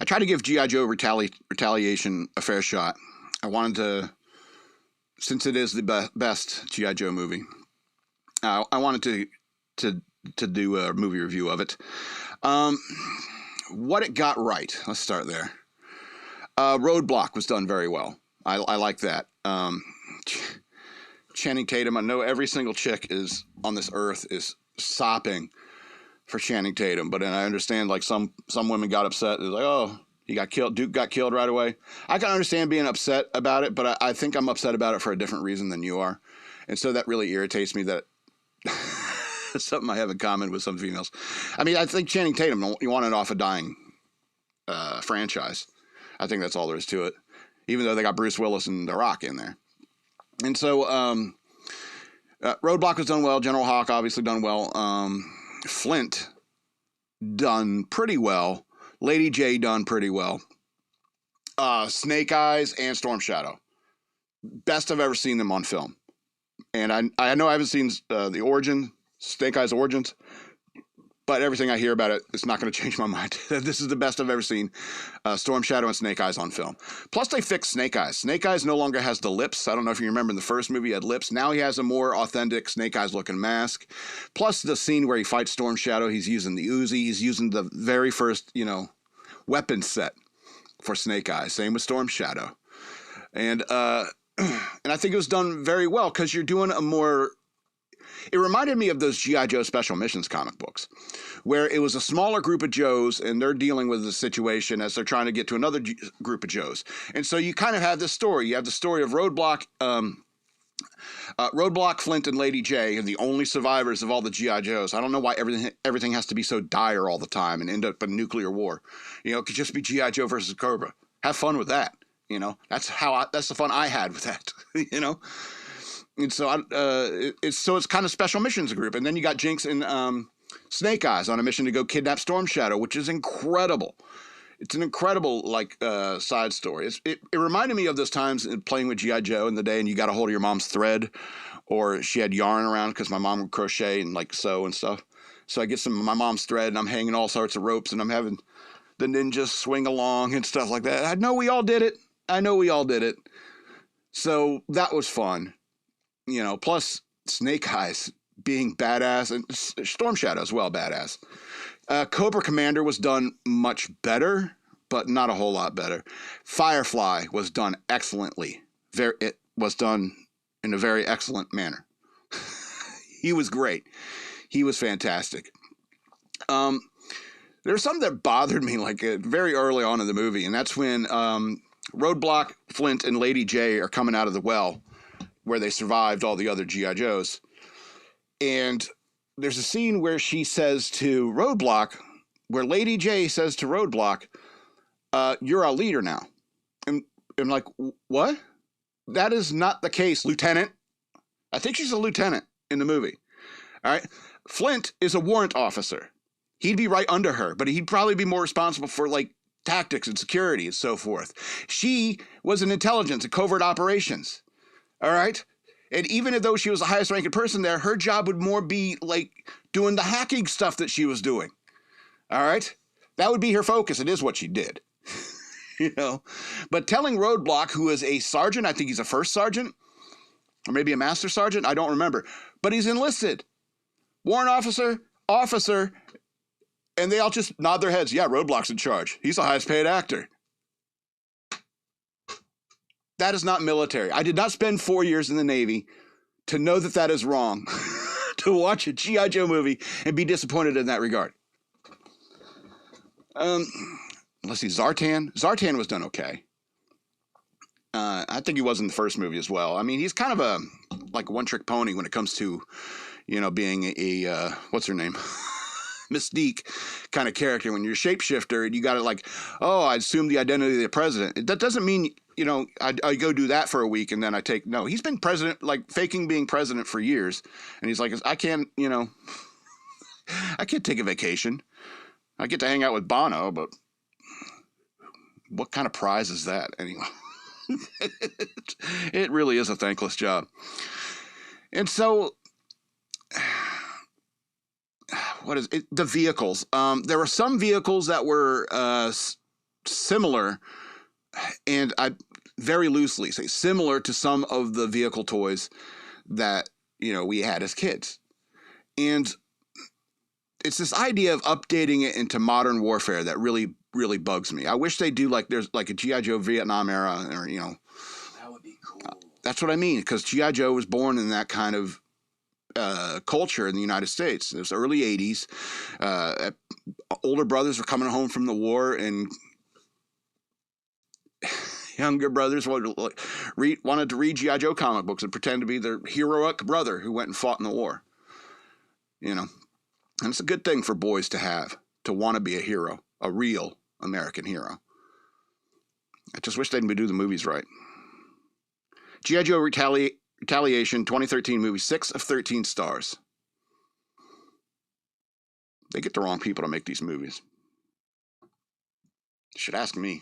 I tried to give G.I. Joe Retaliation a fair shot. I wanted to, since it is the best G.I. Joe movie, I wanted to do a movie review of it. What it got right. Let's start there. Roadblock was done very well. I like that. Channing Tatum. I know every single chick is on this earth is sopping for Channing Tatum, but then I understand like some women got upset. They're like, oh, he got killed. Duke got killed right away. I can understand being upset about it, but I think I'm upset about it for a different reason than you are, and so that really irritates me. That something I have in common with some females. I mean, I think Channing Tatum, you want it off a dying franchise. I think that's all there is to it. Even though they got Bruce Willis and The Rock in there. And so Roadblock was done well. General Hawk obviously done well. Flint done pretty well. Lady J done pretty well. Snake Eyes and Storm Shadow. Best I've ever seen them on film. And I know I haven't seen the origin, Snake Eyes Origins, but everything I hear about it, it's not going to change my mind. This is the best I've ever seen Storm Shadow and Snake Eyes on film. Plus, they fixed Snake Eyes. Snake Eyes no longer has the lips. I don't know if you remember in the first movie he had lips. Now he has a more authentic Snake Eyes looking mask. Plus, the scene where he fights Storm Shadow, he's using the Uzi. He's using the very first, weapon set for Snake Eyes. Same with Storm Shadow. And I think it was done very well because you're doing a more... It reminded me of those G.I. Joe Special Missions comic books, where it was a smaller group of Joes and they're dealing with the situation as they're trying to get to another group of Joes. And so you kind of have this story. You have the story of Roadblock, Flint, and Lady J are the only survivors of all the G.I. Joes. I don't know why everything has to be so dire all the time and end up in nuclear war. It could just be G.I. Joe versus Cobra. Have fun with that. That's the fun I had with that. And so it's kind of Special Missions group. And then you got Jinx and Snake Eyes on a mission to go kidnap Storm Shadow, which is incredible. It's an incredible side story. It reminded me of those times playing with G.I. Joe in the day, and you got a hold of your mom's thread, or she had yarn around because my mom would crochet and sew and stuff. So I get some of my mom's thread, and I'm hanging all sorts of ropes, and I'm having the ninjas swing along and stuff like that. I know we all did it. So that was fun. Plus Snake Eyes being badass, and Storm Shadow as well, badass. Cobra Commander was done much better, but not a whole lot better. Firefly was done excellently. It was done in a very excellent manner. He was great. He was fantastic. There's something that bothered me very early on in the movie, and that's when Roadblock, Flint, and Lady J are coming out of the well where they survived all the other G.I. Joes. And there's a scene where she says to Roadblock, where Lady J says to Roadblock, you're our leader now. And I'm like, what? That is not the case, Lieutenant. I think she's a lieutenant in the movie. All right. Flint is a warrant officer. He'd be right under her, but he'd probably be more responsible for tactics and security and so forth. She was in intelligence and covert operations. All right. And even though she was the highest ranking person there, her job would more be doing the hacking stuff that she was doing. All right. That would be her focus. It is what she did. But telling Roadblock, who is a sergeant, I think he's a first sergeant or maybe a master sergeant. I don't remember, but he's enlisted. Warrant officer. And they all just nod their heads. Yeah, Roadblock's in charge. He's the highest paid actor. That is not military. I did not spend 4 years in the Navy to know that is wrong. To watch a G.I. Joe movie and be disappointed in that regard. Let's see, Zartan. Zartan was done okay. I think he was in the first movie as well. I mean, he's kind of a one-trick pony when it comes to, being a what's her name? Mystique kind of character. When you're a shapeshifter and you got to I assume the identity of the president. That doesn't mean, I go do that for a week and then no, he's been president, faking being president for years. And he's like, I can't take a vacation. I get to hang out with Bono, but what kind of prize is that anyway? It really is a thankless job. And so, what is it? The vehicles. There were some vehicles that were similar, and I very loosely say similar to some of the vehicle toys that, we had as kids. And it's this idea of updating it into modern warfare that really, really bugs me. I wish they do there's like a G.I. Joe Vietnam era, or, That would be cool. That's what I mean, because G.I. Joe was born in that kind of culture in the United States. It was early 80s. Older brothers were coming home from the war, and younger brothers wanted to read G.I. Joe comic books and pretend to be their heroic brother who went and fought in the war. And it's a good thing for boys to want to be a hero, a real American hero. I just wish they'd do the movies right. G.I. Joe Retaliation 2013 movie, 6 of 13 stars. They get the wrong people to make these movies. You should ask me.